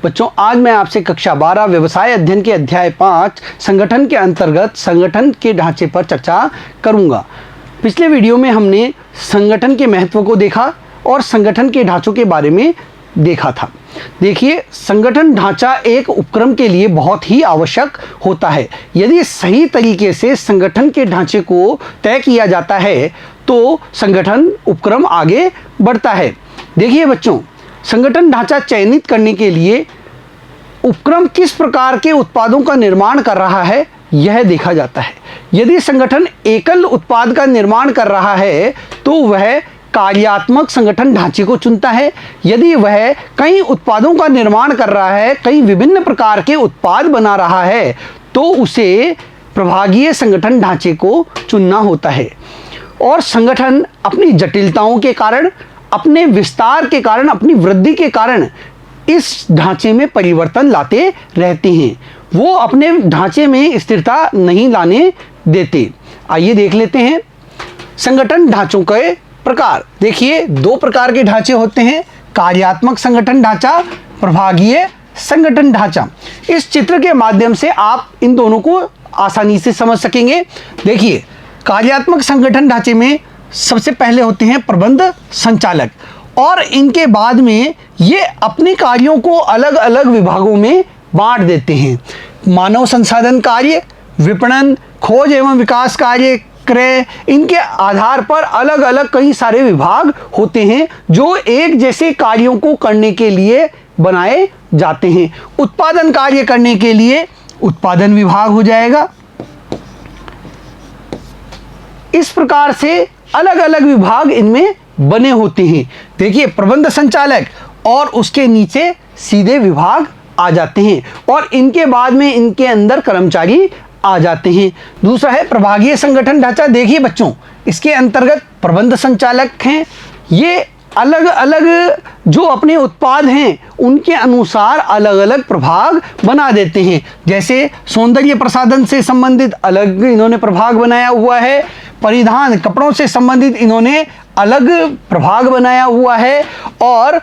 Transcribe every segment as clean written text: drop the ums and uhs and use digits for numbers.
बच्चों आज मैं आपसे कक्षा 12 व्यवसाय अध्ययन के अध्याय 5 संगठन के अंतर्गत संगठन के ढांचे पर चर्चा करूंगा। पिछले वीडियो में हमने संगठन के महत्व को देखा और संगठन के ढांचों के बारे में देखा था। देखिए, संगठन ढांचा एक उपक्रम के लिए बहुत ही आवश्यक होता है। यदि सही तरीके से संगठन के ढांचे को तय किया जाता है तो संगठन उपक्रम आगे बढ़ता है। देखिए बच्चों, संगठन ढांचा चयनित करने के लिए उपक्रम किस प्रकार के उत्पादों का निर्माण कर रहा है यह देखा जाता है। यदि संगठन एकल उत्पाद का निर्माण कर रहा है तो वह कार्यात्मक संगठन ढांचे को चुनता है। यदि वह कई उत्पादों का निर्माण कर रहा है, कई विभिन्न प्रकार के उत्पाद बना रहा है, तो उसे प्रभागीय संगठन ढांचे को चुनना होता है। और संगठन अपनी जटिलताओं के कारण, अपने विस्तार के कारण, अपनी वृद्धि के कारण इस ढांचे में परिवर्तन लाते रहते हैं। वो अपने ढांचे में स्थिरता नहीं लाने देते। आइए देख लेते हैं संगठन ढांचों के प्रकार। देखिए, दो प्रकार के ढांचे होते हैं, कार्यात्मक संगठन ढांचा, प्रभागीय संगठन ढांचा। इस चित्र के माध्यम से आप इन दोनों को आसानी से समझ सकेंगे। देखिए, कार्यात्मक संगठन ढांचे में सबसे पहले होते हैं प्रबंध संचालक, और इनके बाद में ये अपने कार्यों को अलग अलग विभागों में बांट देते हैं। मानव संसाधन कार्य, विपणन, खोज एवं विकास कार्य, क्रय, इनके आधार पर अलग अलग कई सारे विभाग होते हैं जो एक जैसे कार्यों को करने के लिए बनाए जाते हैं। उत्पादन कार्य करने के लिए उत्पादन विभाग हो जाएगा। इस प्रकार से अलग अलग विभाग इनमें बने होते हैं। देखिए, प्रबंध संचालक और उसके नीचे सीधे विभाग आ जाते हैं और इनके बाद में इनके अंदर कर्मचारी आ जाते हैं। दूसरा है प्रभागीय संगठन ढांचा। देखिए बच्चों, इसके अंतर्गत प्रबंध संचालक हैं, ये अलग अलग जो अपने उत्पाद हैं उनके अनुसार अलग अलग प्रभाग बना देते हैं। जैसे सौंदर्य प्रसाधन से संबंधित अलग इन्होंने प्रभाग बनाया हुआ है, परिधान कपड़ों से संबंधित इन्होंने अलग प्रभाग बनाया हुआ है, और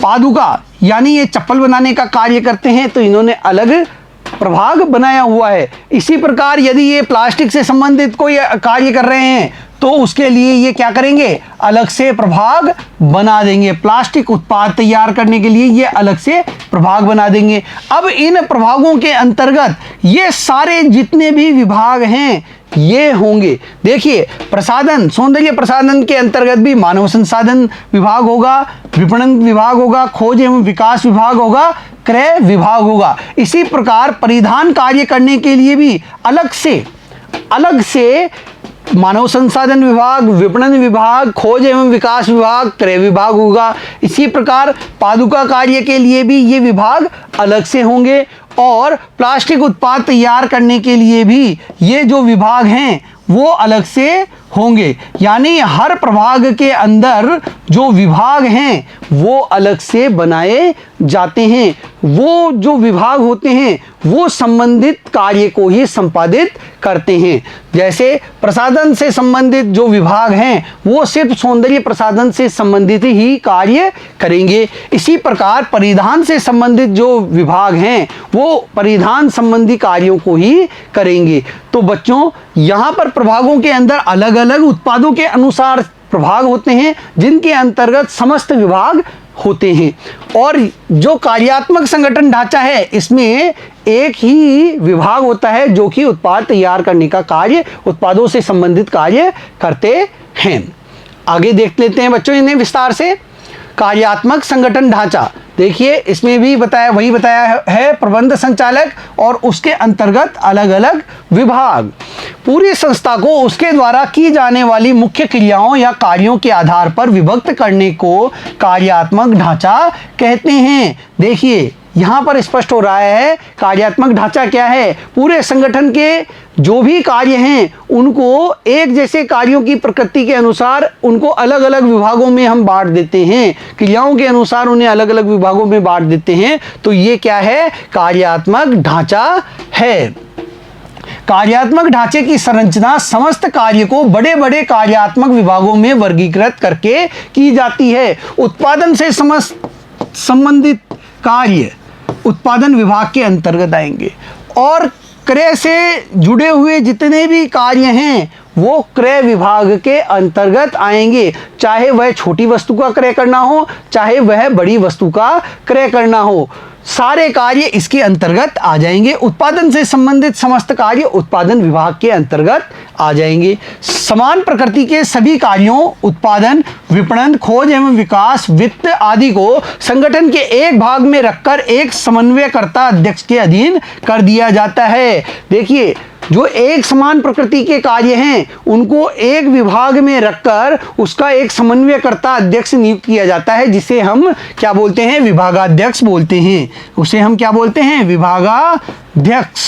पादुका यानी ये चप्पल बनाने का कार्य करते हैं तो इन्होंने अलग प्रभाग बनाया हुआ है। इसी प्रकार यदि ये प्लास्टिक से संबंधित कोई कार्य कर रहे हैं तो उसके लिए ये क्या करेंगे, अलग से प्रभाग बना देंगे। प्लास्टिक उत्पाद तैयार करने के लिए ये अलग से प्रभाग बना देंगे। अब इन प्रभागों के अंतर्गत ये सारे जितने भी विभाग हैं ये होंगे। देखिए, प्रसाधन, सौंदर्य प्रसाधन के अंतर्गत भी मानव संसाधन विभाग होगा, विपणन विभाग होगा, खोज एवं विकास विभाग होगा, क्रय विभाग होगा। इसी प्रकार परिधान कार्य करने के लिए भी अलग से मानव संसाधन विभाग, विपणन विभाग, खोज एवं विकास विभाग, क्रय विभाग होगा। इसी प्रकार पादुका कार्य के लिए भी ये विभाग अलग से होंगे, और प्लास्टिक उत्पाद तैयार करने के लिए भी ये जो विभाग हैं वो अलग से होंगे। यानी हर प्रभाग के अंदर जो विभाग हैं वो अलग से बनाए जाते हैं। वो जो विभाग होते हैं वो संबंधित कार्य को ही संपादित करते हैं। जैसे प्रसाधन से संबंधित जो विभाग हैं वो सिर्फ सौंदर्य प्रसाधन से संबंधित ही कार्य करेंगे। इसी प्रकार परिधान से संबंधित जो विभाग हैं वो परिधान संबंधी कार्यों को ही करेंगे। तो बच्चों, यहाँ पर प्रभागों के अंदर अलग अलग उत्पादों के अनुसार प्रभाग होते हैं जिनके अंतर्गत समस्त विभाग होते हैं। और जो कार्यात्मक संगठन ढांचा है इसमें एक ही विभाग होता है जो कि उत्पाद तैयार करने का कार्य, उत्पादों से संबंधित कार्य करते हैं। आगे देख लेते हैं बच्चों इन्हें विस्तार से। कार्यात्मक संगठन ढांचा, देखिए इसमें भी वही बताया है प्रबंध संचालक और उसके अंतर्गत अलग अलग विभाग। पूरी संस्था को उसके द्वारा की जाने वाली मुख्य क्रियाओं या कार्यों के आधार पर विभक्त करने को कार्यात्मक ढांचा कहते हैं। देखिए, यहाँ पर स्पष्ट हो रहा है कार्यात्मक ढांचा क्या है। पूरे संगठन के जो भी कार्य हैं उनको एक जैसे कार्यों की प्रकृति के अनुसार उनको अलग अलग विभागों में हम बांट देते हैं, क्रियाओं के अनुसार उन्हें अलग अलग विभागों में बांट देते हैं। तो ये क्या है, कार्यात्मक ढांचा है। कार्यात्मक ढांचे की संरचना समस्त कार्य को बड़े बड़े कार्यात्मक विभागों में वर्गीकृत करके की जाती है। उत्पादन से संबंधित कार्य उत्पादन विभाग के अंतर्गत आएंगे। और क्रय से जुड़े हुए जितने भी कार्य हैं वो क्रय विभाग के अंतर्गत आएंगे, चाहे वह छोटी वस्तु का क्रय करना हो, चाहे वह बड़ी वस्तु का क्रय करना हो, सारे कार्य इसके अंतर्गत आ जाएंगे। उत्पादन से संबंधित समस्त कार्य उत्पादन विभाग के अंतर्गत आ जाएंगे। समान प्रकृति के सभी कार्यों, उत्पादन, विपणन, खोज एवं विकास, वित्त आदि को संगठन के एक भाग में रखकर एक समन्वयकर्ता अध्यक्ष के अधीन कर दिया जाता है। देखिए, जो एक समान प्रकृति के कार्य हैं उनको एक विभाग में रखकर उसका एक समन्वयकर्ता अध्यक्ष नियुक्त किया जाता है, जिसे हम क्या बोलते हैं? विभागाध्यक्ष बोलते हैं। उसे हम क्या बोलते हैं? विभागाध्यक्ष।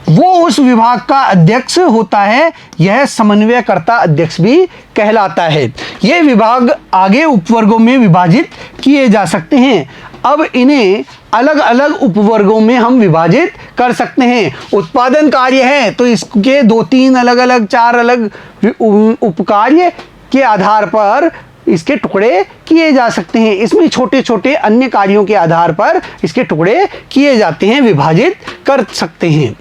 वो उस विभाग का अध्यक्ष होता है, यह समन्वयकर्ता अध्यक्ष भी कहलाता है। ये विभाग आगे उपवर्गों में विभाजित किए जा सकते हैं। अब इन्हें अलग अलग उपवर्गों में हम विभाजित कर सकते हैं। उत्पादन कार्य है तो इसके 2-3 अलग अलग 4 अलग उपकार्य के आधार पर इसके टुकड़े किए जा सकते हैं। इसमें छोटे छोटे अन्य कार्यों के आधार पर इसके टुकड़े किए जाते हैं, विभाजित कर सकते हैं।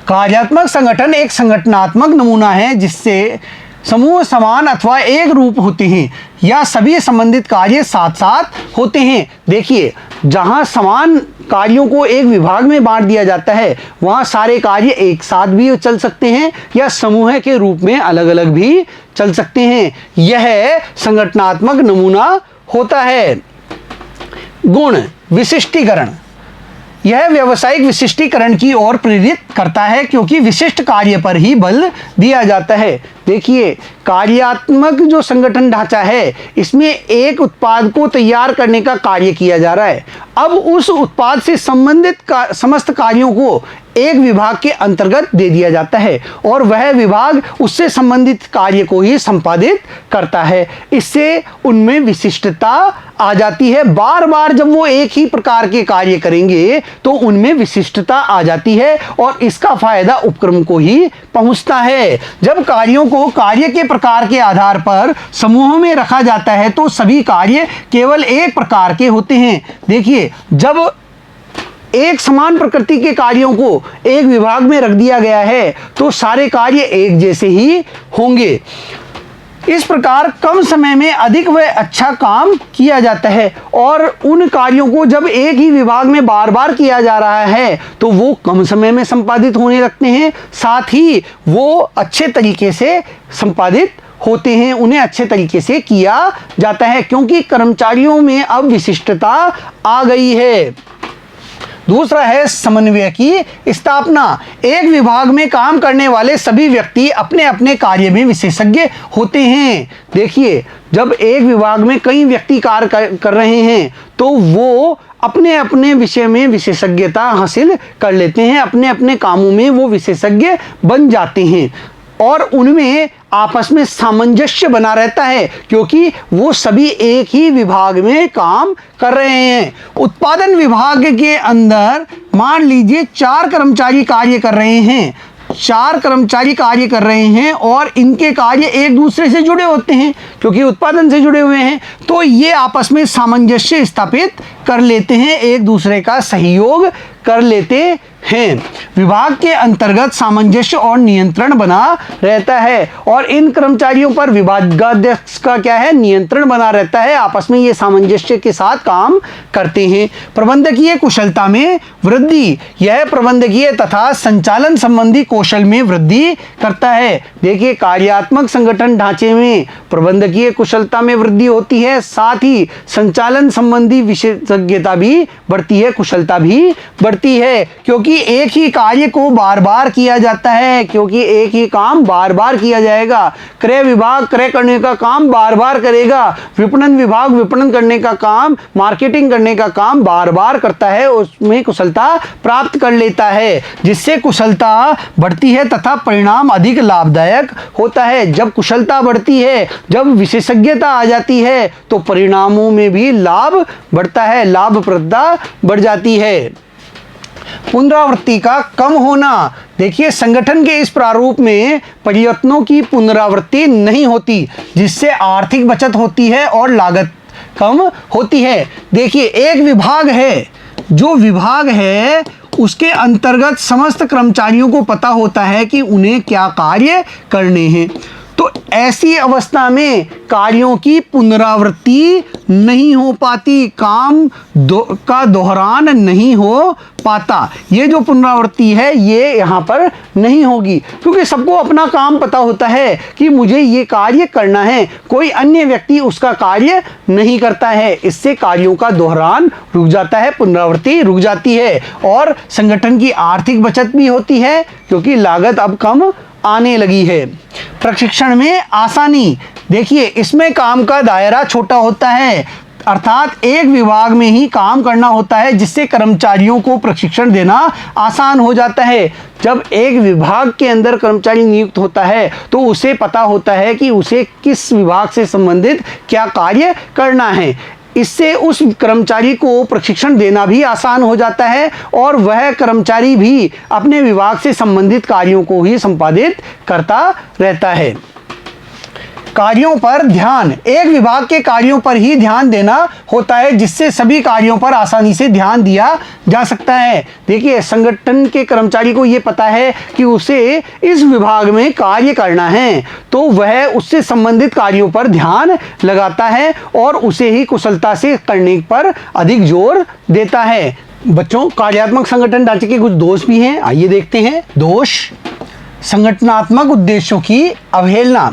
कार्यात्मक संगठन एक संगठनात्मक नमूना है जिससे समूह समान अथवा एक रूप होते हैं या सभी संबंधित कार्य साथ साथ होते हैं। देखिए, जहां समान कार्यों को एक विभाग में बांट दिया जाता है वहां सारे कार्य एक साथ भी चल सकते हैं या समूह के रूप में अलग अलग भी चल सकते हैं। यह संगठनात्मक नमूना होता है। गुण विशिष्टीकरण, यह व्यावसायिक विशिष्टीकरण की ओर प्रेरित करता है क्योंकि विशिष्ट कार्य पर ही बल दिया जाता है। देखिए, कार्यात्मक जो संगठन ढांचा है इसमें एक उत्पाद को तैयार करने का कार्य किया जा रहा है। अब उस उत्पाद से संबंधित समस्त कार्यों को एक विभाग के अंतर्गत दे दिया जाता है और वह विभाग उससे संबंधित कार्य को ही संपादित करता है। इससे उनमें विशिष्टता आ जाती है। बार बार जब वो एक ही प्रकार के कार्य करेंगे तो उनमें विशिष्टता आ जाती है और इसका फायदा उपक्रम को ही पहुंचता है। जब कार्यों को कार्य के प्रकार के आधार पर समूहों में रखा जाता है तो सभी कार्य केवल एक प्रकार के होते हैं। देखिए, जब एक समान प्रकृति के कार्यों को एक विभाग में रख दिया गया है तो सारे कार्य एक जैसे ही होंगे। इस प्रकार कम समय में अधिक व अच्छा काम किया जाता है और उन कार्यों को जब एक ही विभाग में बार बार किया जा रहा है तो वो कम समय में संपादित होने लगते हैं, साथ ही वो अच्छे तरीके से संपादित होते हैं, उन्हें अच्छे तरीके से किया जाता है क्योंकि कर्मचारियों में अब विशिष्टता आ गई है। दूसरा है समन्वय की स्थापना। एक विभाग में काम करने वाले सभी व्यक्ति अपने अपने कार्य में विशेषज्ञ होते हैं। देखिए, जब एक विभाग में कई व्यक्ति कार्य कर रहे हैं तो वो अपने अपने विषय में विशेषज्ञता हासिल कर लेते हैं, अपने अपने कामों में वो विशेषज्ञ बन जाते हैं और उनमें आपस में सामंजस्य बना रहता है क्योंकि वो सभी एक ही विभाग में काम कर रहे हैं। उत्पादन विभाग के अंदर मान लीजिए 4 कर्मचारी कार्य कर रहे हैं, 4 कर्मचारी कार्य कर रहे हैं और इनके कार्य एक दूसरे से जुड़े होते हैं क्योंकि उत्पादन से जुड़े हुए हैं, तो ये आपस में सामंजस्य स्थापित कर लेते हैं, एक दूसरे का सहयोग कर लेते हैं। विभाग के अंतर्गत सामंजस्य और नियंत्रण बना रहता है और इन कर्मचारियों पर विभागाध्यक्ष का क्या है? नियंत्रण बना रहता है। आपस में ये सामंजस्य के साथ काम करते हैं। प्रबंधकीय कुशलता में वृद्धि, यह प्रबंधकीय तथा संचालन संबंधी कौशल में वृद्धि करता है। देखिए, कार्यात्मक संगठन ढांचे में प्रबंधकीय कुशलता में वृद्धि होती है, साथ ही संचालन संबंधी विशेषज्ञता भी बढ़ती है, कुशलता भी बढ़ती है क्योंकि एक ही कार्य को बार बार किया जाता है, क्योंकि एक ही काम बार बार किया जाएगा। क्रय विभाग क्रय करने का काम बार बार करेगा, विपणन विभाग विपणन करने का काम, मार्केटिंग करने का काम बार बार करता है, उसमें कुशलता प्राप्त कर लेता है, जिससे कुशलता बढ़ती है तथा परिणाम अधिक लाभदायक होता है। जब कुशलता बढ़ती है, जब विशेषज्ञता आ जाती है तो परिणामों में भी लाभ बढ़ता है, लाभप्रदता बढ़ जाती है। पुनरावृत्ति का कम होना, देखिए संगठन के इस प्रारूप में परिवर्तनों की पुनरावृत्ति नहीं होती जिससे आर्थिक बचत होती है और लागत कम होती है। देखिए, एक विभाग है, जो विभाग है उसके अंतर्गत समस्त कर्मचारियों को पता होता है कि उन्हें क्या कार्य करने हैं। तो ऐसी अवस्था में कार्यों की पुनरावृत्ति नहीं हो पाती, काम का दोहरान नहीं हो पाता। ये जो पुनरावृत्ति है ये यहाँ पर नहीं होगी, क्योंकि सबको अपना काम पता होता है कि मुझे ये कार्य करना है, कोई अन्य व्यक्ति उसका कार्य नहीं करता है। इससे कार्यों का दोहरान रुक जाता है, पुनरावृत्ति रुक जाती है और संगठन की आर्थिक बचत भी होती है, क्योंकि लागत अब कम आने लगी है। प्रशिक्षण में आसानी, देखिए इसमें काम का दायरा छोटा होता है, अर्थात एक विभाग में ही काम करना होता है, जिससे कर्मचारियों को प्रशिक्षण देना आसान हो जाता है। जब एक विभाग के अंदर कर्मचारी नियुक्त होता है तो उसे पता होता है कि उसे किस विभाग से संबंधित क्या कार्य करना है। इससे उस कर्मचारी को प्रशिक्षण देना भी आसान हो जाता है और वह कर्मचारी भी अपने विभाग से संबंधित कार्यों को ही संपादित करता रहता है। कार्यों पर ध्यान, एक विभाग के कार्यों पर ही ध्यान देना होता है, जिससे सभी कार्यों पर आसानी से ध्यान दिया जा सकता है। देखिए, संगठन के कर्मचारी को ये पता है कि उसे इस विभाग में कार्य करना है, तो वह उससे संबंधित कार्यों पर ध्यान लगाता है और उसे ही कुशलता से करने पर अधिक जोर देता है। बच्चों, कार्यात्मक संगठन ढांचे के कुछ दोष भी हैं, आइए देखते हैं। दोष, संगठनात्मक उद्देश्यों की अवहेलना।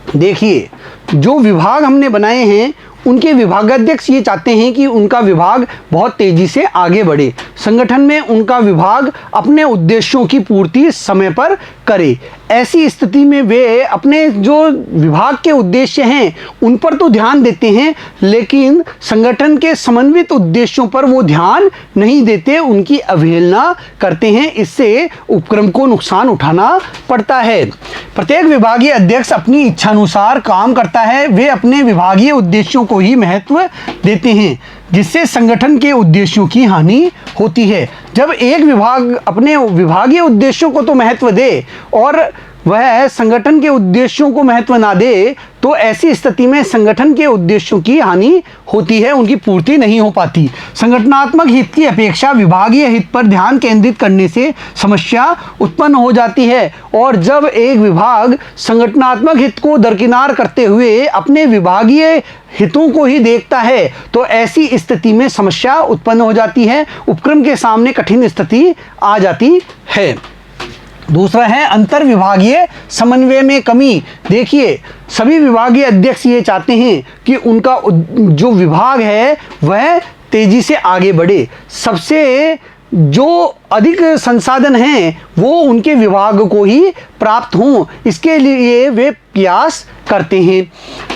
देखिए, जो विभाग हमने बनाए हैं उनके विभागाध्यक्ष ये चाहते हैं कि उनका विभाग बहुत तेजी से आगे बढ़े, संगठन में उनका विभाग अपने उद्देश्यों की पूर्ति समय पर करे। ऐसी स्थिति में वे अपने जो विभाग के उद्देश्य हैं उन पर तो ध्यान देते हैं, लेकिन संगठन के समन्वित उद्देश्यों पर वो ध्यान नहीं देते, उनकी अवहेलना करते हैं। इससे उपक्रम को नुकसान उठाना पड़ता है। प्रत्येक विभागीय अध्यक्ष अपनी इच्छानुसार काम करता है, वे अपने विभागीय उद्देश्यों को ही महत्व देते हैं, जिससे संगठन के उद्देश्यों की हानि होती है। जब एक विभाग अपने विभागीय उद्देश्यों को तो महत्व दे और वह संगठन के उद्देश्यों को महत्व ना दे, तो ऐसी स्थिति में संगठन के उद्देश्यों की हानि होती है, उनकी पूर्ति नहीं हो पाती। संगठनात्मक हित की अपेक्षा विभागीय हित पर ध्यान केंद्रित करने से समस्या उत्पन्न हो जाती है, और जब एक विभाग संगठनात्मक हित को दरकिनार करते हुए अपने विभागीय हितों को ही देखता है, तो ऐसी स्थिति में समस्या उत्पन्न हो जाती है, उपक्रम के सामने कठिन स्थिति आ जाती है। दूसरा है अंतर विभागीय समन्वय में कमी। देखिए, सभी विभागीय अध्यक्ष ये चाहते हैं कि उनका जो विभाग है वह तेजी से आगे बढ़े, सबसे जो अधिक संसाधन हैं वो उनके विभाग को ही प्राप्त हों, इसके लिए वे प्रयास करते हैं।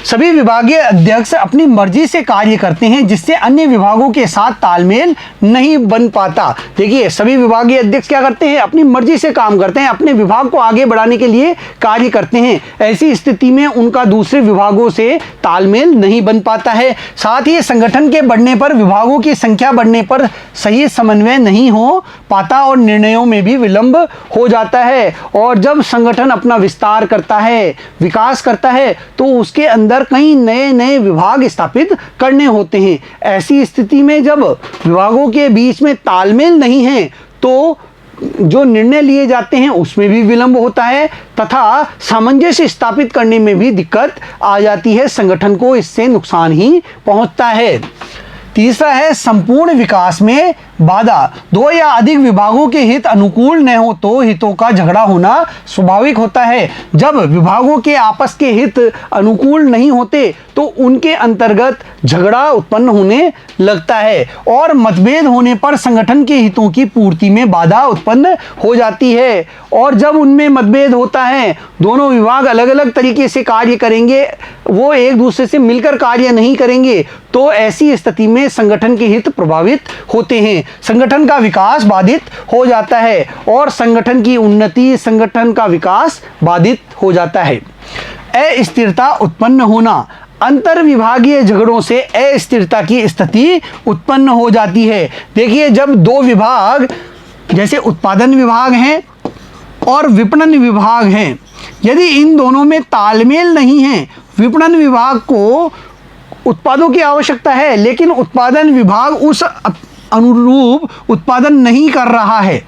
सभी विभागीय अध्यक्ष अपनी मर्जी से कार्य करते हैं, जिससे अन्य विभागों के साथ तालमेल नहीं बन पाता। देखिए, सभी विभागीय अध्यक्ष क्या करते हैं, अपनी मर्जी से काम करते हैं, अपने विभाग को आगे बढ़ाने के लिए कार्य करते हैं। ऐसी स्थिति में उनका दूसरे विभागों से तालमेल नहीं बन पाता है। साथ ही संगठन के बढ़ने पर, विभागों की संख्या बढ़ने पर सही समन्वय नहीं हो पाता और निर्णयों में भी विलंब हो जाता है। और जब संगठन अपना विस्तार करता है, विकास करता है, तो उसके अंदर कई नए नए विभाग स्थापित करने होते हैं। ऐसी स्थिति में जब विभागों के बीच में तालमेल नहीं है, तो जो निर्णय लिए जाते हैं उसमें भी विलंब होता है तथा सामंजस्य स्थापित करने में भी दिक्कत आ जाती है, संगठन को इससे नुकसान ही पहुंचता है। तीसरा है संपूर्ण विकास में बाधा। दो या अधिक विभागों के हित अनुकूल न हो तो हितों का झगड़ा होना स्वाभाविक होता है। जब विभागों के आपस के हित अनुकूल नहीं होते तो उनके अंतर्गत झगड़ा उत्पन्न होने लगता है और मतभेद होने पर संगठन के हितों की पूर्ति में बाधा उत्पन्न हो जाती है। और जब उनमें मतभेद होता है, दोनों विभाग अलग अलग तरीके से कार्य करेंगे, वो एक दूसरे से मिलकर कार्य नहीं करेंगे, तो ऐसी स्थिति में संगठन के हित प्रभावित होते हैं, संगठन का विकास बाधित हो जाता है और संगठन की उन्नति, संगठन का विकास बाधित हो जाता है। अस्थिरता उत्पन्न होना। अंतर विभागीय झगड़ों से अस्थिरता की स्थिति उत्पन्न हो जाती है। देखिए, जब दो विभाग जैसे उत्पादन विभाग हैं और विपणन विभाग हैं, यदि इन दोनों में तालमेल नहीं है, विपणन विभाग को उत्पादों की आवश्यकता है, लेकिन उत्पादन विभाग उस अनुरूप उत्पादन नहीं कर रहा है,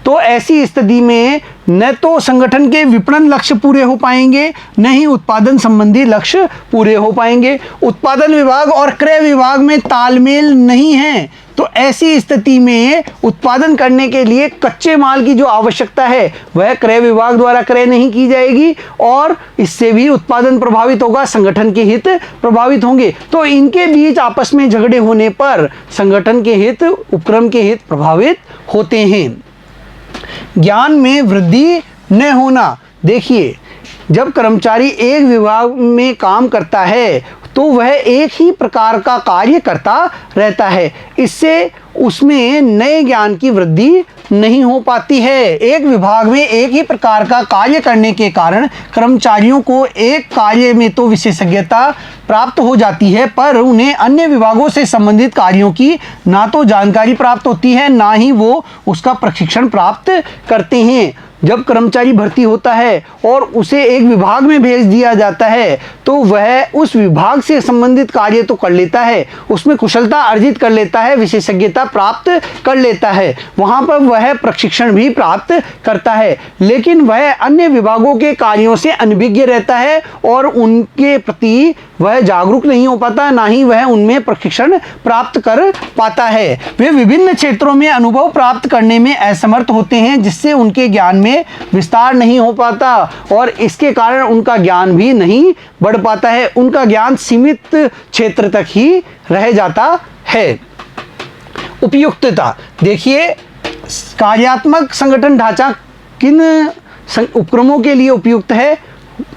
तो ऐसी स्थिति में न तो संगठन के विपणन लक्ष्य पूरे हो पाएंगे, न ही उत्पादन संबंधी लक्ष्य पूरे हो पाएंगे। उत्पादन विभाग और क्रय विभाग में तालमेल नहीं है, तो ऐसी स्थिति में उत्पादन करने के लिए कच्चे माल की जो आवश्यकता है वह क्रय विभाग द्वारा क्रय नहीं की जाएगी, और इससे भी उत्पादन प्रभावित होगा, संगठन के हित प्रभावित होंगे। तो इनके बीच आपस में झगड़े होने पर संगठन के हित, उपक्रम के हित प्रभावित होते हैं। ज्ञान में वृद्धि न होना। देखिए, जब कर्मचारी एक विभाग में काम करता है तो वह एक ही प्रकार का कार्य करता रहता है, इससे उसमें नए ज्ञान की वृद्धि नहीं हो पाती है। एक विभाग में एक ही प्रकार का कार्य करने के कारण कर्मचारियों को एक कार्य में तो विशेषज्ञता प्राप्त हो जाती है, पर उन्हें अन्य विभागों से संबंधित कार्यों की ना तो जानकारी प्राप्त होती है, ना ही वो उसका प्रशिक्षण प्राप्त करते हैं। जब कर्मचारी भर्ती होता है और उसे एक विभाग में भेज दिया जाता है तो वह उस विभाग से संबंधित कार्य तो कर लेता है, उसमें कुशलता अर्जित कर लेता है, विशेषज्ञता प्राप्त कर लेता है, वहाँ पर वह प्रशिक्षण भी प्राप्त करता है, लेकिन वह अन्य विभागों के कार्यों से अनभिज्ञ रहता है और उनके प्रति वह जागरूक नहीं हो पाता, ना ही वह उनमें प्रशिक्षण प्राप्त कर पाता है। वे विभिन्न क्षेत्रों में अनुभव प्राप्त करने में असमर्थ होते हैं, जिससे उनके ज्ञान में विस्तार नहीं हो पाता और इसके कारण उनका ज्ञान भी नहीं बढ़ पाता है, उनका ज्ञान सीमित क्षेत्र तक ही रह जाता है। उपयुक्तता। देखिए, कार्यात्मक संगठन ढांचा किन उपक्रमों के लिए उपयुक्त है,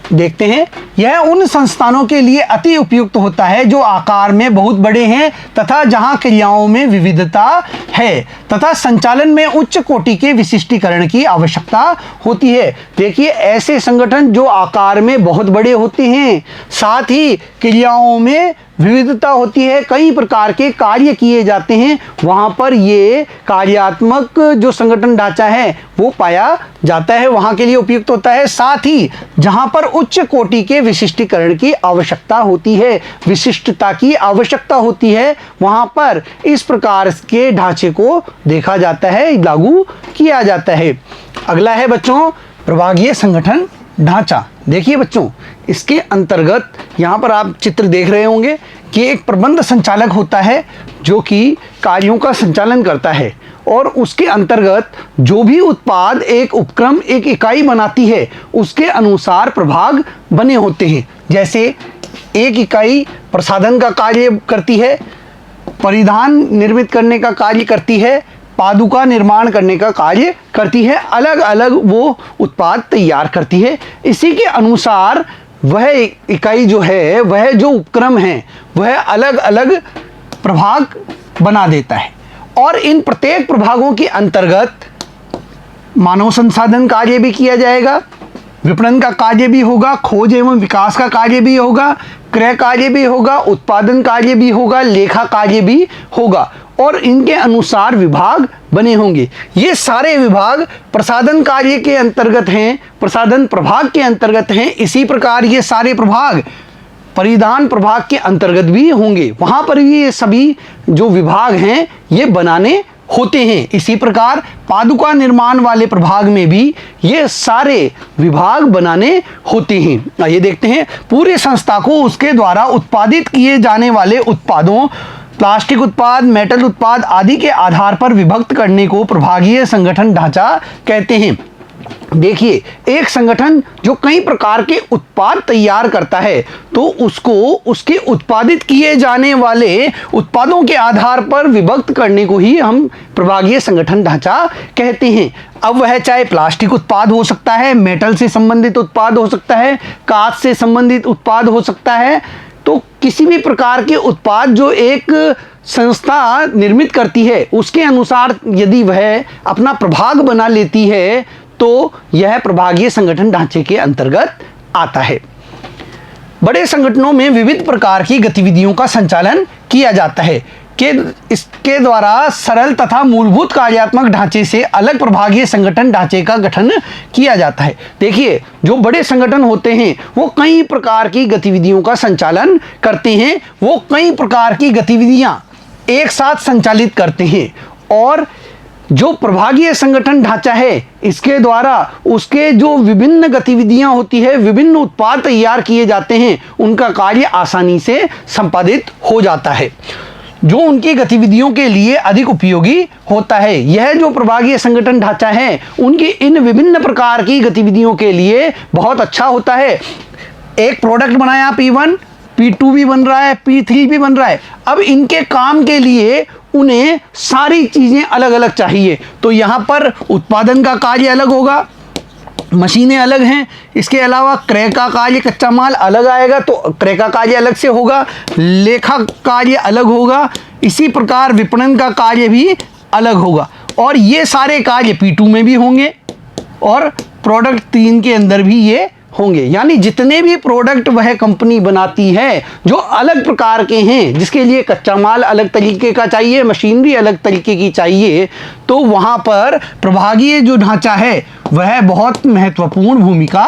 देखते हैं। यह उन संस्थानों के लिए अति उपयुक्त होता है जो आकार में बहुत बड़े हैं तथा जहां क्रियाओं में विविधता है तथा संचालन में उच्च कोटि के विशिष्टीकरण की आवश्यकता होती है। देखिए, ऐसे संगठन जो आकार में बहुत बड़े होते हैं, साथ ही क्रियाओं में विविधता होती है, कई प्रकार के कार्य किए जाते हैं, वहां पर ये कार्यात्मक जो संगठन ढांचा है वो पाया जाता है, वहां के लिए उपयुक्त होता है। साथ ही जहां पर उच्च कोटि के विशिष्टीकरण की आवश्यकता होती है, विशिष्टता की आवश्यकता होती है, वहां पर इस प्रकार के ढांचे को देखा जाता है, लागू किया जाता है। अगला है बच्चों प्रभागीय संगठन ढांचा। देखिए बच्चों, इसके अंतर्गत यहाँ पर आप चित्र देख रहे होंगे कि एक प्रबंध संचालक होता है जो कि कार्यों का संचालन करता है, और उसके अंतर्गत जो भी उत्पाद एक उपक्रम, एक इकाई बनाती है, उसके अनुसार प्रभाग बने होते हैं। जैसे एक इकाई प्रसाधन का कार्य करती है, परिधान निर्मित करने का कार्य करती है, पादुका निर्माण करने का कार्य करती है, अलग अलग वो उत्पाद तैयार करती है। इसी के अनुसार वह इकाई जो है, वह जो उपक्रम है, वह अलग अलग प्रभाग बना देता है, और इन प्रत्येक प्रभागों के अंतर्गत मानव संसाधन कार्य भी किया जाएगा, विपणन का कार्य भी होगा, खोज एवं विकास का कार्य भी होगा, क्रय कार्य भी होगा, उत्पादन कार्य भी होगा, लेखा कार्य भी होगा, और इनके अनुसार विभाग बने होंगे। ये सारे विभाग प्रसाधन कार्य के अंतर्गत हैं, प्रसाधन प्रभाग के अंतर्गत हैं। इसी प्रकार ये सारे प्रभाग परिधान प्रभाग के अंतर्गत भी होंगे, वहां पर भी ये सभी जो विभाग हैं ये बनाने होते हैं। इसी प्रकार पादुका निर्माण वाले प्रभाग में भी ये सारे विभाग बनाने होते हैं। आइए देखते हैं। पूरे संस्था को उसके द्वारा उत्पादित किए जाने वाले उत्पादों, प्लास्टिक उत्पाद, मेटल उत्पाद आदि के आधार पर विभक्त करने को प्रभागीय संगठन ढांचा कहते हैं। देखिए, एक संगठन जो कई प्रकार के उत्पाद तैयार करता है तो उसको उसके उत्पादित किए जाने वाले उत्पादों के आधार पर विभक्त करने को ही हम प्रभागीय संगठन ढांचा कहते हैं। अब वह चाहे प्लास्टिक उत्पाद हो सकता है, मेटल से संबंधित उत्पाद हो सकता है, कांच से संबंधित उत्पाद हो सकता है, तो किसी भी प्रकार के उत्पाद जो एक संस्था निर्मित करती है उसके अनुसार यदि वह अपना प्रभाग बना लेती है तो यह प्रभागीय संगठन ढांचे के अंतर्गत आता है। बड़े संगठनों में विविध प्रकार की गतिविधियों का संचालन किया जाता है। के इसके द्वारा सरल तथा मूलभूत कार्यात्मक ढांचे से अलग प्रभागीय संगठन ढांचे का गठन किया जाता है। देखिए, जो बड़े संगठन होते हैं वो कई प्रकार की गतिविधियों का संचालन करते हैं, वो कई प्रकार की गतिविधियां एक साथ संचालित करते हैं, और जो प्रभागीय संगठन ढांचा है इसके द्वारा उसके जो विभिन्न गतिविधियां होती है, विभिन्न उत्पाद तैयार किए जाते हैं, उनका कार्य आसानी से संपादित हो जाता है, जो उनकी गतिविधियों के लिए अधिक उपयोगी होता है। यह जो प्रभागीय संगठन ढांचा है उनकी इन विभिन्न प्रकार की गतिविधियों के लिए बहुत अच्छा होता है। एक प्रोडक्ट बनाया P1, P2 भी बन रहा है, P3 भी बन रहा है। अब इनके काम के लिए उन्हें सारी चीजें अलग अलग चाहिए, तो यहां पर उत्पादन का कार्य अलग होगा, मशीनें अलग हैं, इसके अलावा क्रय का कार्य, कच्चा माल अलग आएगा तो क्रय का कार्य अलग से होगा, लेखा कार्य अलग होगा, इसी प्रकार विपणन का कार्य भी अलग होगा, और ये सारे कार्य P2 में भी होंगे और प्रोडक्ट 3 के अंदर भी ये होंगे। यानी जितने भी प्रोडक्ट वह कंपनी बनाती है जो अलग प्रकार के हैं, जिसके लिए कच्चा माल अलग तरीके का चाहिए, मशीनरी अलग तरीके की चाहिए, तो वहां पर प्रभागीय जो ढांचा है वह बहुत महत्वपूर्ण भूमिका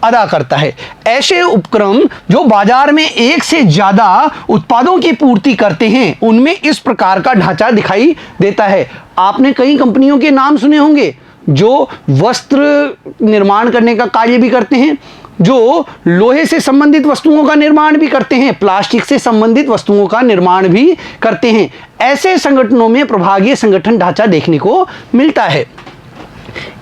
अदा करता है। ऐसे उपक्रम जो बाजार में एक से ज्यादा उत्पादों की पूर्ति करते हैं उनमें इस प्रकार का ढांचा दिखाई देता है। आपने कई कंपनियों के नाम सुने होंगे जो वस्त्र निर्माण करने का कार्य भी करते हैं, जो लोहे से संबंधित वस्तुओं का निर्माण भी करते हैं, प्लास्टिक से संबंधित वस्तुओं का निर्माण भी करते हैं। ऐसे संगठनों में प्रभागीय संगठन ढांचा देखने को मिलता है।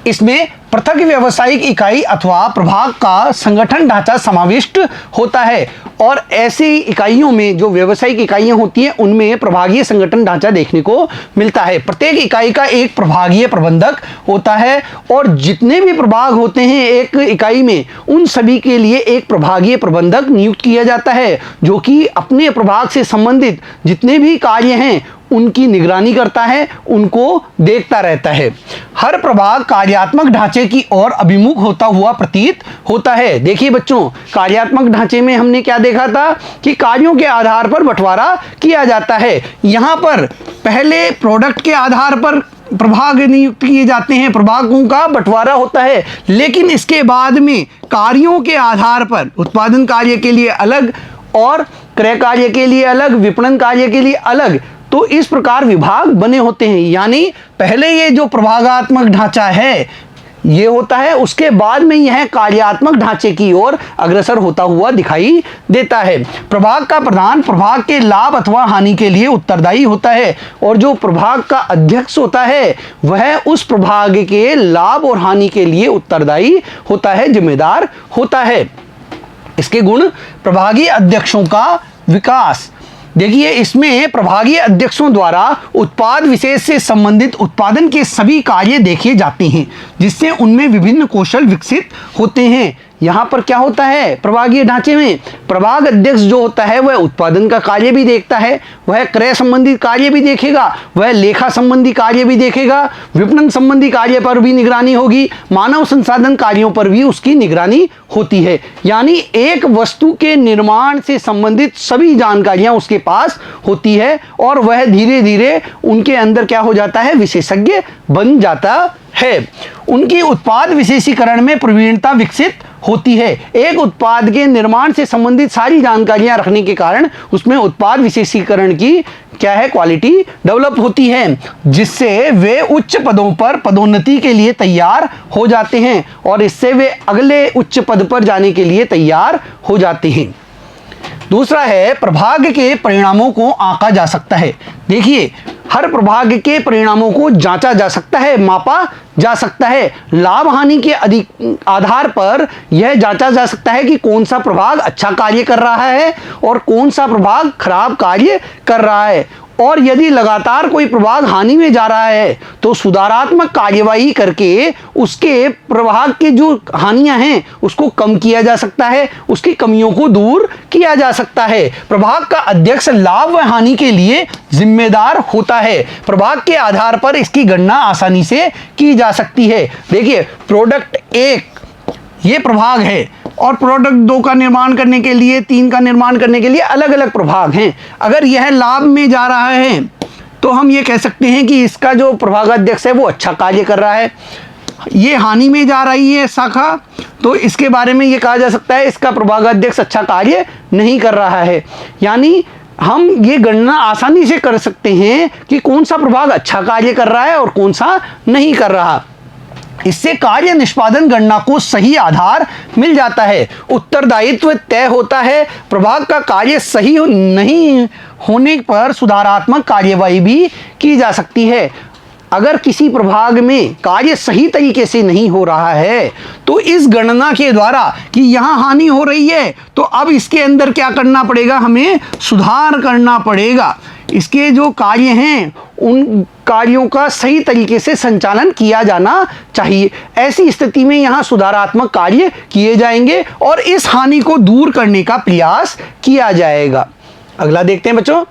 इसमें पृथक व्यावसायिक इकाई अथवा प्रभाग का संगठन ढांचा समाविष्ट होता है, और ऐसी इकाइयों में जो व्यावसायिक इकाइयां होती हैं उनमें प्रभागीय संगठन ढांचा देखने को मिलता है। प्रत्येक इकाई का एक प्रभागीय प्रबंधक होता है, और जितने भी प्रभाग होते हैं एक इकाई में उन सभी के लिए एक प्रभागीय प्रबंधक नियुक्त किया जाता है, जो कि अपने प्रभाग से संबंधित जितने भी कार्य हैं उनकी निगरानी करता है, उनको देखता रहता है। हर प्रभाग कार्यात्मक ढांचे की ओर अभिमुख होता हुआ प्रतीत होता है। देखिए बच्चों, कार्यात्मक ढांचे में हमने क्या देखा था कि कार्यों के आधार पर बंटवारा किया जाता है। यहां पर पहले प्रोडक्ट के आधार पर प्रभाग नियुक्त किए जाते हैं, प्रभागों का बंटवारा होता है, लेकिन इसके बाद में कार्यों के आधार पर उत्पादन कार्य के लिए अलग और क्रय कार्य के लिए अलग, विपणन कार्य के लिए अलग, तो इस प्रकार विभाग बने होते हैं। यानी पहले ये जो प्रभागात्मक ढांचा है ये होता है, उसके बाद में यह कार्यात्मक ढांचे की ओर अग्रसर होता हुआ दिखाई देता है। प्रभाग का प्रधान प्रभाग के लाभ अथवा हानि के लिए उत्तरदायी होता है, और जो प्रभाग का अध्यक्ष होता है वह उस प्रभाग के लाभ और हानि के लिए उत्तरदायी होता है, जिम्मेदार होता है। इसके गुण: प्रभागीय अध्यक्षों का विकास। देखिए, इसमें प्रभागीय अध्यक्षों द्वारा उत्पाद विशेष से संबंधित उत्पादन के सभी कार्य देखे जाते हैं, जिससे उनमें विभिन्न कौशल विकसित होते हैं। यहाँ पर क्या होता है, प्रभागीय ढांचे में प्रभाग अध्यक्ष जो होता है वह उत्पादन का कार्य भी देखता है, वह क्रय संबंधी कार्य भी देखेगा, वह लेखा संबंधी कार्य भी देखेगा, विपणन संबंधी कार्य पर भी निगरानी होगी, मानव संसाधन कार्यों पर भी उसकी निगरानी होती है। यानी एक वस्तु के निर्माण से संबंधित सभी जानकारियां उसके पास होती है, और वह धीरे धीरे उनके अंदर क्या हो जाता है, विशेषज्ञ बन जाता है। उनकी उत्पाद विशेषीकरण में प्रवीणता विकसित होती है। एक उत्पाद के निर्माण से संबंधित सारी जानकारियां रखने के कारण उसमें उत्पाद विशेषीकरण की क्या है, क्वालिटी डेवलप होती है, जिससे वे उच्च पदों पर पदोन्नति के लिए तैयार हो जाते हैं, और इससे वे अगले उच्च पद पर जाने के लिए तैयार हो जाते हैं। दूसरा है, प्रभाग के परिणामों को आंका जा सकता है। देखिए, हर प्रभाग के परिणामों को जांचा जा सकता है, मापा जा सकता है। लाभ हानि के आधार पर यह जांचा जा सकता है कि कौन सा प्रभाग अच्छा कार्य कर रहा है और कौन सा प्रभाग खराब कार्य कर रहा है, और यदि लगातार कोई प्रभाग हानि में जा रहा है तो सुधारात्मक कार्यवाही करके उसके प्रभाग की जो हानियां हैं उसको कम किया जा सकता है, उसकी कमियों को दूर किया जा सकता है। प्रभाग का अध्यक्ष लाभ व हानि के लिए जिम्मेदार होता है। प्रभाग के आधार पर इसकी गणना आसानी से की जा सकती है। देखिए, प्रोडक्ट 1 ये प्रभाग है और प्रोडक्ट 2 का निर्माण करने के लिए, 3 का निर्माण करने के लिए अलग अलग प्रभाग हैं। अगर यह लाभ में जा रहा है तो हम ये कह सकते हैं कि इसका जो प्रभागाध्यक्ष है वो अच्छा कार्य कर रहा है। ये हानि में जा रही है शाखा, तो इसके बारे में ये कहा जा सकता है इसका प्रभागाध्यक्ष अच्छा कार्य नहीं कर रहा है। यानी हम ये गणना आसानी से कर सकते हैं कि कौन सा प्रभाग अच्छा कार्य कर रहा है और कौन सा नहीं कर रहा। इससे कार्य निष्पादन गणना को सही आधार मिल जाता है, उत्तरदायित्व तय होता है। प्रभाग का कार्य सही नहीं होने पर सुधारात्मक कार्यवाही भी की जा सकती है। अगर किसी प्रभाग में कार्य सही तरीके से नहीं हो रहा है तो इस गणना के द्वारा कि यहाँ हानि हो रही है तो अब इसके अंदर क्या करना पड़ेगा, हमें सुधार करना पड़ेगा। इसके जो कार्य हैं उन कार्यों का सही तरीके से संचालन किया जाना चाहिए। ऐसी स्थिति में यहाँ सुधारात्मक कार्य किए जाएंगे और इस हानि को दूर करने का प्रयास किया जाएगा। अगला देखते हैं बच्चों,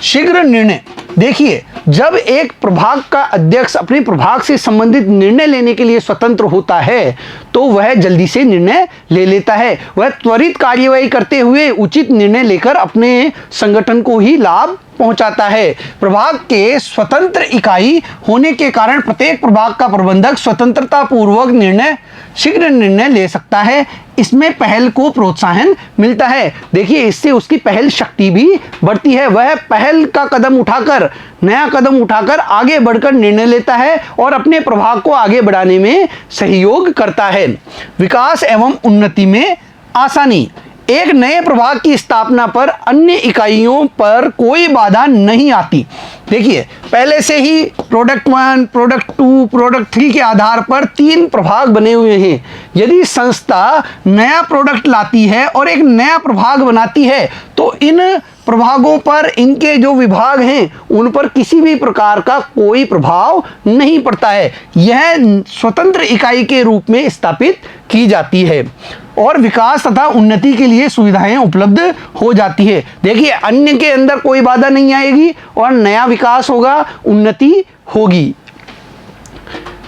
शीघ्र निर्णय। देखिए, जब एक प्रभाग का अध्यक्ष अपने प्रभाग से संबंधित निर्णय लेने के लिए स्वतंत्र होता है तो वह जल्दी से निर्णय ले लेता है। वह त्वरित कार्यवाही करते हुए उचित निर्णय लेकर अपने संगठन को ही लाभ पहुंचाता है। प्रभाग के स्वतंत्र इकाई होने के कारण प्रत्येक प्रभाग का प्रबंधक स्वतंत्रता पूर्वक शीघ्र निर्णय ले सकता है। इसमें पहल को प्रोत्साहन मिलता है। देखिए, इससे उसकी पहल शक्ति भी बढ़ती है। वह पहल का कदम उठाकर, नया कदम उठाकर आगे बढ़कर निर्णय लेता है और अपने प्रभाग को आगे बढ़ाने में सहयोग करता है। विकास एवं उन्नति में आसानी। एक नए प्रभाग की स्थापना पर अन्य इकाइयों पर कोई बाधा नहीं आती। देखिए, पहले से ही प्रोडक्ट 1, प्रोडक्ट 2, प्रोडक्ट 3 के आधार पर 3 प्रभाग बने हुए हैं। यदि संस्था नया प्रोडक्ट लाती है और एक नया प्रभाग बनाती है तो इन प्रभागों पर, इनके जो विभाग हैं उन पर किसी भी प्रकार का कोई प्रभाव नहीं पड़ता है। यह स्वतंत्र इकाई के रूप में स्थापित की जाती है और विकास तथा उन्नति के लिए सुविधाएं उपलब्ध हो जाती है। देखिए, अन्य के अंदर कोई बाधा नहीं आएगी और नया विकास होगा, उन्नति होगी।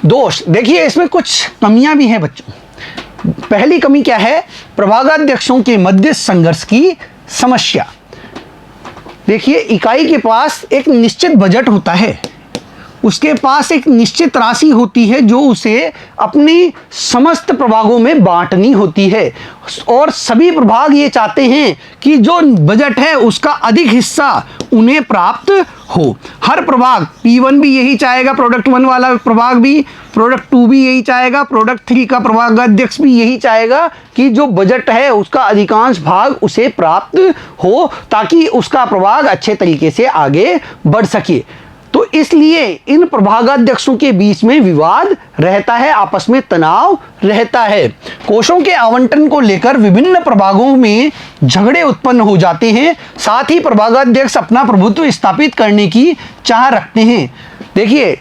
दोष, देखिए इसमें कुछ कमियां भी हैं बच्चों। पहली कमी क्या है, प्रभागाध्यक्षों के मध्य संघर्ष की समस्या। देखिए, इकाई के पास एक निश्चित बजट होता है, उसके पास एक निश्चित राशि होती है जो उसे अपनी समस्त प्रभागों में बांटनी होती है और सभी प्रभाग ये चाहते हैं कि जो बजट है उसका अधिक हिस्सा उन्हें प्राप्त हो। हर प्रभाग, P1 भी यही चाहेगा, प्रोडक्ट 1 वाला प्रभाग भी, प्रोडक्ट 2 भी यही चाहेगा, प्रोडक्ट 3 का प्रभागाध्यक्ष भी यही चाहेगा कि जो बजट है उसका अधिकांश भाग उसे प्राप्त हो ताकि उसका प्रभाग अच्छे तरीके से आगे बढ़ सके। तो इसलिए इन प्रभागाध्यक्षों के बीच में विवाद रहता है, आपस में तनाव रहता है। कोषों के आवंटन को लेकर विभिन्न प्रभागों में झगड़े उत्पन्न हो जाते हैं। साथ ही प्रभागाध्यक्ष अपना प्रभुत्व स्थापित करने की चाह रखते हैं। देखिए,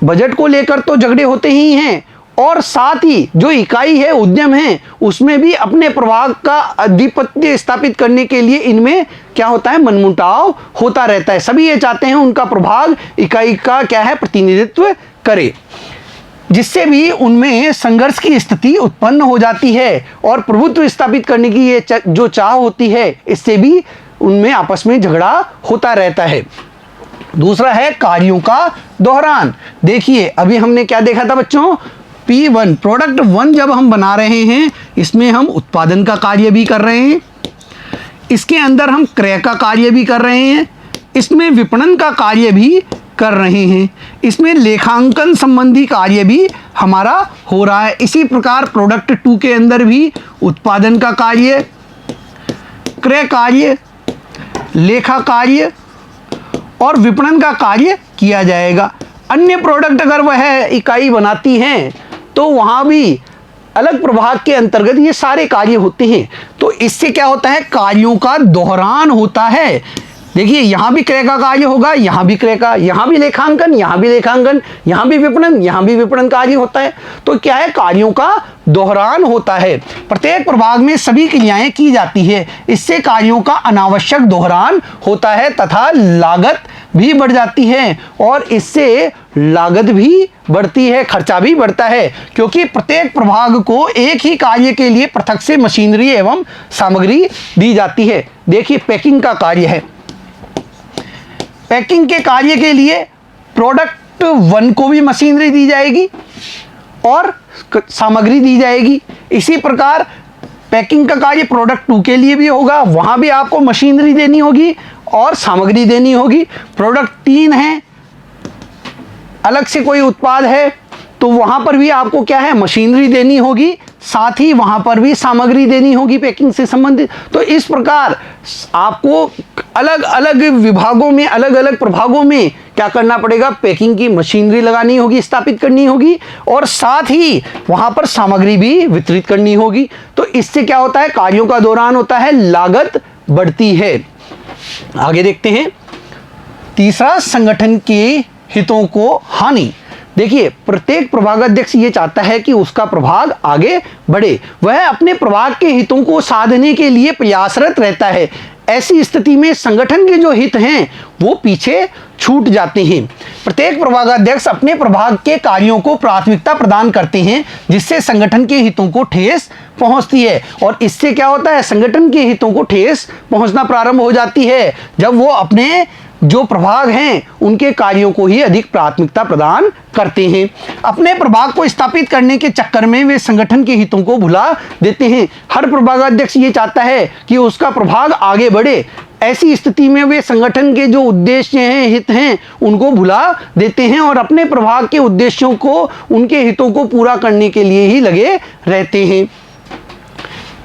बजट को लेकर तो झगड़े होते ही हैं और साथ ही जो इकाई है, उद्यम है, उसमें भी अपने प्रभाग का आधिपत्य स्थापित करने के लिए इनमें क्या होता है, मनमुटाव होता रहता है। सभी ये चाहते हैं उनका प्रभाग इकाई का क्या है, प्रतिनिधित्व करे, जिससे भी उनमें संघर्ष की स्थिति उत्पन्न हो जाती है और प्रभुत्व स्थापित करने की ये जो चाह होती है, इससे भी उनमें आपस में झगड़ा होता रहता है। दूसरा है कार्यों का दोहरान। देखिए, अभी हमने क्या देखा था बच्चों, P1 प्रोडक्ट 1 जब हम बना रहे हैं इसमें हम उत्पादन का कार्य भी कर रहे हैं, इसके अंदर हम क्रय का कार्य भी कर रहे हैं, इसमें विपणन का कार्य भी कर रहे हैं, इसमें लेखांकन संबंधी कार्य भी हमारा हो रहा है। इसी प्रकार प्रोडक्ट 2 के अंदर भी उत्पादन का कार्य, क्रय कार्य, लेखा कार्य और विपणन का कार्य किया जाएगा। अन्य प्रोडक्ट अगर वह इकाई बनाती हैं तो वहाँ भी अलग प्रभाग के अंतर्गत ये सारे कार्य होते हैं। तो इससे क्या होता है, कार्यों का दोहरान होता है। देखिए, यहाँ भी क्रय का कार्य होगा, यहाँ भी क्रय का, यहाँ भी लेखांकन, यहाँ भी लेखांकन, यहाँ भी विपणन, यहाँ भी विपणन कार्य होता है। तो क्या है, कार्यों का दोहरान होता है। प्रत्येक प्रभाग में सभी क्रियाएं की जाती है, इससे कार्यों का अनावश्यक दोहरान होता है तथा लागत भी बढ़ जाती है और इससे लागत भी बढ़ती है, खर्चा भी बढ़ता है, क्योंकि प्रत्येक प्रभाग को एक ही कार्य के लिए पृथक से मशीनरी एवं सामग्री दी जाती है। देखिए पैकिंग का कार्य है, पैकिंग के कार्य के लिए प्रोडक्ट 1 को भी मशीनरी दी जाएगी और सामग्री दी जाएगी। इसी प्रकार पैकिंग का कार्य प्रोडक्ट 2 के लिए भी होगा, वहां भी आपको मशीनरी देनी होगी और सामग्री देनी होगी। प्रोडक्ट 3 है, अलग से कोई उत्पाद है, तो वहां पर भी आपको क्या है, मशीनरी देनी होगी, साथ ही वहां पर भी सामग्री देनी होगी पैकिंग से संबंधित। तो इस प्रकार आपको अलग अलग विभागों में, अलग अलग प्रभागों में क्या करना पड़ेगा, पैकिंग की मशीनरी लगानी होगी, स्थापित करनी होगी और साथ ही वहां पर सामग्री भी वितरित करनी होगी। तो इससे क्या होता है, कार्यों का दौरान होता है, लागत बढ़ती है। आगे देखते हैं तीसरा, संगठन के हितों को हानि। देखिए प्रत्येक प्रभागाध्यक्ष ये चाहता है कि उसका प्रभाग आगे बढ़े, वह अपने प्रभाग के हितों को साधने के लिए प्रयासरत रहता है। ऐसी स्थिति में संगठन के जो हित हैं वो पीछे छूट जाते हैं। प्रत्येक प्रभागाध्यक्ष अपने प्रभाग के कार्यों को प्राथमिकता प्रदान करते हैं, जिससे संगठन के हितों को ठेस पहुंचती है। और इससे क्या होता है, संगठन के हितों को ठेस पहुंचना प्रारंभ हो जाती है जब वो अपने जो प्रभाग हैं उनके कार्यों को ही अधिक प्राथमिकता प्रदान करते हैं। अपने प्रभाग को स्थापित करने के चक्कर में वे संगठन के हितों को भुला देते हैं। हर प्रभागाध्यक्ष ये चाहता है कि उसका प्रभाग आगे बढ़े। ऐसी स्थिति में वे संगठन के जो उद्देश्य हैं, हित हैं, उनको भुला देते हैं और अपने प्रभाग के उद्देश्यों को, उनके हितों को पूरा करने के लिए ही लगे रहते हैं।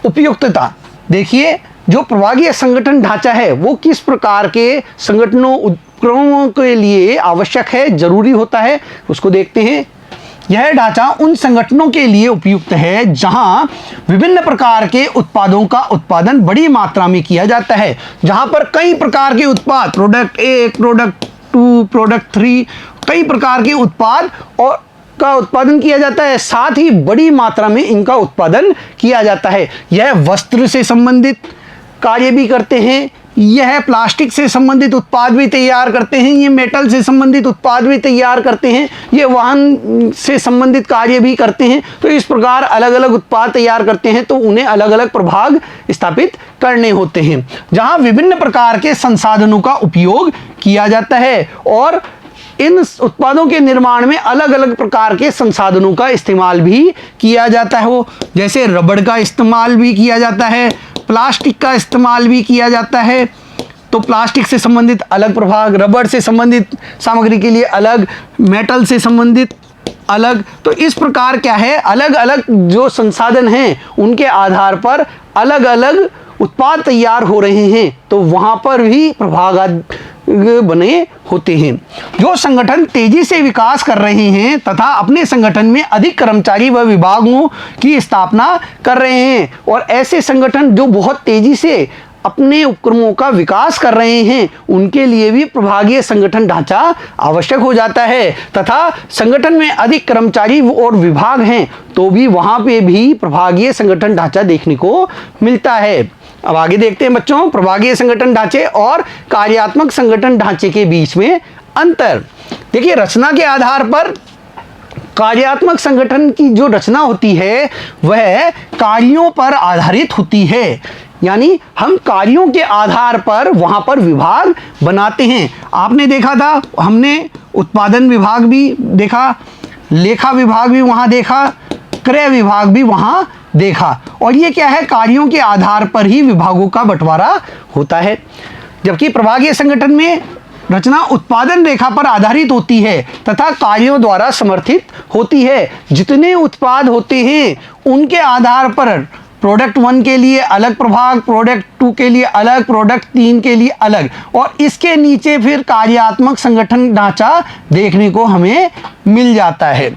उपयुक्तता, देखिए जो प्रभागीय संगठन ढांचा है वो किस प्रकार के संगठनों उपक्रमों के लिए आवश्यक है, जरूरी होता है, उसको देखते हैं। यह ढांचा उन संगठनों के लिए उपयुक्त है जहां विभिन्न प्रकार के उत्पादों का उत्पादन बड़ी मात्रा में किया जाता है, जहां पर कई प्रकार के उत्पाद, प्रोडक्ट 1, प्रोडक्ट 2, प्रोडक्ट 3, कई प्रकार के उत्पाद और का उत्पादन किया जाता है, साथ ही बड़ी मात्रा में इनका उत्पादन किया जाता है। यह वस्त्र से संबंधित कार्य भी करते हैं, यह प्लास्टिक से संबंधित उत्पाद भी तैयार करते हैं, ये मेटल से संबंधित उत्पाद भी तैयार करते हैं, ये वाहन से संबंधित कार्य भी करते हैं। तो इस प्रकार अलग अलग उत्पाद तैयार करते हैं, तो उन्हें अलग अलग प्रभाग स्थापित करने होते हैं, जहां विभिन्न प्रकार के संसाधनों का उपयोग किया जाता है और इन उत्पादों के निर्माण में अलग अलग प्रकार के संसाधनों का इस्तेमाल भी किया जाता है। वो जैसे रबड़ का इस्तेमाल भी किया जाता है, प्लास्टिक का इस्तेमाल भी किया जाता है। तो प्लास्टिक से संबंधित अलग प्रभाग, रबड़ से संबंधित सामग्री के लिए अलग, मेटल से संबंधित अलग। तो इस प्रकार क्या है, अलग अलग जो संसाधन हैं उनके आधार पर अलग अलग उत्पाद तैयार हो रहे हैं, तो वहां पर भी प्रभाग बने होते हैं। जो संगठन तेजी से विकास कर रहे हैं तथा अपने संगठन में अधिक कर्मचारी व विभागों की स्थापना कर रहे हैं, और ऐसे संगठन जो बहुत तेजी से अपने उपक्रमों का विकास कर रहे हैं, उनके लिए भी प्रभागीय संगठन ढांचा आवश्यक हो जाता है। तथा संगठन में अधिक कर्मचारी और विभाग हैं तो भी वहां पे भी प्रभागीय संगठन ढांचा देखने को मिलता है। अब आगे देखते हैं बच्चों, प्रभागीय संगठन ढांचे और कार्यात्मक संगठन ढांचे के बीच में अंतर। देखिए रचना के आधार पर कार्यात्मक संगठन की जो रचना होती है वह कार्यों पर आधारित होती है, यानी हम कार्यों के आधार पर वहां पर विभाग बनाते हैं। आपने देखा था, हमने उत्पादन विभाग भी देखा, लेखा विभाग भी वहां देखा, क्रय विभाग भी वहां देखा, और ये क्या है, कार्यों के आधार पर ही विभागों का बंटवारा होता है। जबकि प्रभागीय संगठन में रचना उत्पादन रेखा पर आधारित होती है तथा कार्यों द्वारा समर्थित होती है। जितने उत्पाद होते हैं उनके आधार पर प्रोडक्ट 1 के लिए अलग प्रभाग, प्रोडक्ट 2 के लिए अलग, प्रोडक्ट 3 के लिए अलग, और इसके नीचे फिर कार्यात्मक संगठन ढांचा देखने को हमें मिल जाता है।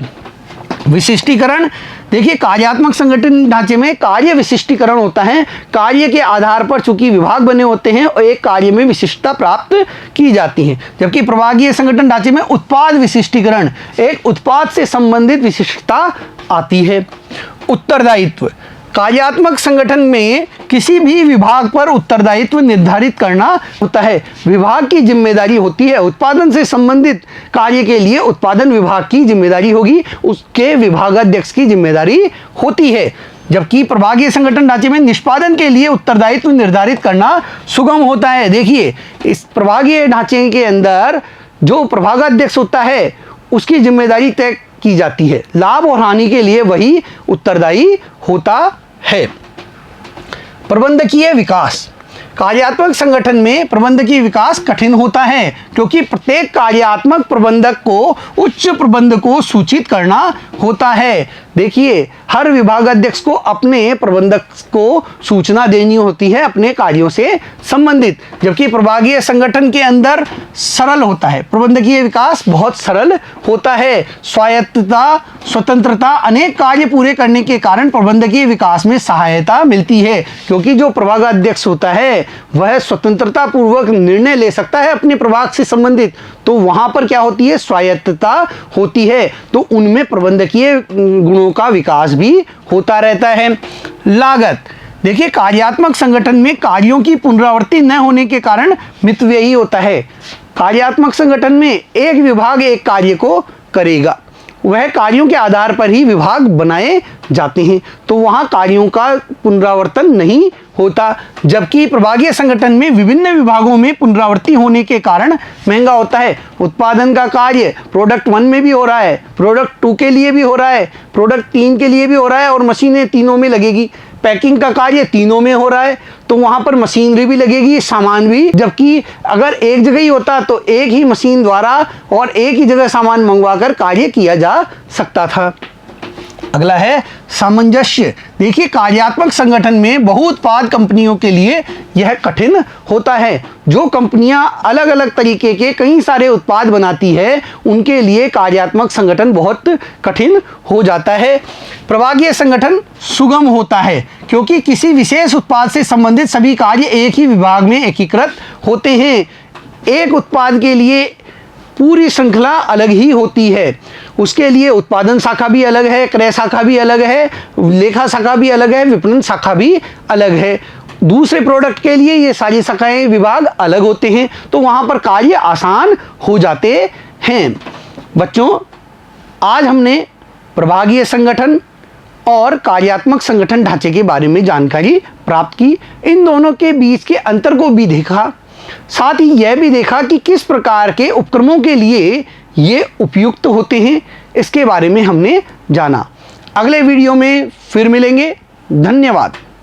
विशिष्टीकरण, देखिए कार्यात्मक संगठन ढांचे में कार्य विशिष्टीकरण होता है। कार्य के आधार पर चूंकि विभाग बने होते हैं और एक कार्य में विशिष्टता प्राप्त की जाती है, जबकि प्रभागीय संगठन ढांचे में उत्पाद विशिष्टीकरण, एक उत्पाद से संबंधित विशिष्टता आती है। उत्तरदायित्व, कार्यात्मक संगठन में किसी भी विभाग पर उत्तरदायित्व निर्धारित करना होता है। विभाग की जिम्मेदारी होती है उत्पादन से संबंधित कार्य के लिए उत्पादन विभाग की जिम्मेदारी होगी, उसके विभागाध्यक्ष की जिम्मेदारी होती है। जबकि प्रभागीय संगठन ढांचे में निष्पादन के लिए उत्तरदायित्व निर्धारित करना सुगम होता है। देखिए, इस प्रभागीय ढांचे के अंदर जो प्रभागाध्यक्ष होता है उसकी जिम्मेदारी तय की जाती है, लाभ और हानि के लिए वही उत्तरदायी होता है। प्रबंधकीय विकास। कार्यात्मक संगठन में प्रबंधकीय विकास कठिन होता है क्योंकि प्रत्येक कार्यात्मक प्रबंधक को उच्च प्रबंधक को सूचित करना होता है। देखिए, हर विभागाध्यक्ष को अपने प्रबंधक को सूचना देनी होती है अपने कार्यों से संबंधित, जबकि प्रभागीय संगठन के अंदर सरल होता है। प्रबंधकीय विकास बहुत सरल होता है। स्वायत्तता, स्वतंत्रता, अनेक कार्य पूरे करने के कारण प्रबंधकीय विकास में सहायता मिलती है, क्योंकि जो प्रभागाध्यक्ष होता है वह स्वतंत्रता पूर्वक निर्णय ले सकता है अपने प्रभाग से संबंधित, तो वहां पर क्या होती है, स्वायत्तता होती है, तो उनमें प्रबंधकीय गुणों का विकास भी होता रहता है। लागत। देखिए, कार्यात्मक संगठन में कार्यों की पुनरावृत्ति न होने के कारण मितव्ययी होता है। कार्यात्मक संगठन में एक विभाग एक कार्य को करेगा, वह कार्यों के आधार पर ही विभाग बनाए जाते हैं, तो वहां कार्यों का पुनरावर्तन नहीं होता। जबकि प्रभागीय संगठन में विभिन्न विभागों में पुनरावृत्ति होने के कारण महंगा होता है। उत्पादन का कार्य प्रोडक्ट 1 में भी हो रहा है, प्रोडक्ट 2 के लिए भी हो रहा है, प्रोडक्ट 3 के लिए भी हो रहा है और मशीनें तीनों में लगेगी। पैकिंग का कार्य तीनों में हो रहा है, तो वहां पर मशीनरी भी लगेगी, सामान भी। जबकि अगर एक जगह ही होता तो एक ही मशीन द्वारा और एक ही जगह सामान मंगवाकर कार्य किया जा सकता था। अगला है सामंजस्य। देखिए, कार्यात्मक संगठन में बहुउत्पाद कंपनियों के लिए यह कठिन होता है। जो कंपनियां अलग अलग तरीके के कई सारे उत्पाद बनाती है, उनके लिए कार्यात्मक संगठन बहुत कठिन हो जाता है। प्रभागीय संगठन सुगम होता है क्योंकि किसी विशेष उत्पाद से संबंधित सभी कार्य एक ही विभाग में एकीकृत होते हैं। एक उत्पाद के लिए पूरी श्रृंखला अलग ही होती है, उसके लिए उत्पादन शाखा भी अलग है, क्रय शाखा भी अलग है, लेखा शाखा भी अलग है, विपणन शाखा भी अलग है। दूसरे प्रोडक्ट के लिए ये सारी शाखाएं विभाग अलग होते हैं, तो वहां पर कार्य आसान हो जाते हैं। बच्चों, आज हमने प्रभागीय संगठन और कार्यात्मक संगठन ढांचे के बारे में जानकारी प्राप्त की, इन दोनों के बीच के अंतर को भी देखा, साथ ही यह भी देखा कि किस प्रकार के उपक्रमों के लिए ये उपयुक्त होते हैं, इसके बारे में हमने जाना। अगले वीडियो में फिर मिलेंगे। धन्यवाद।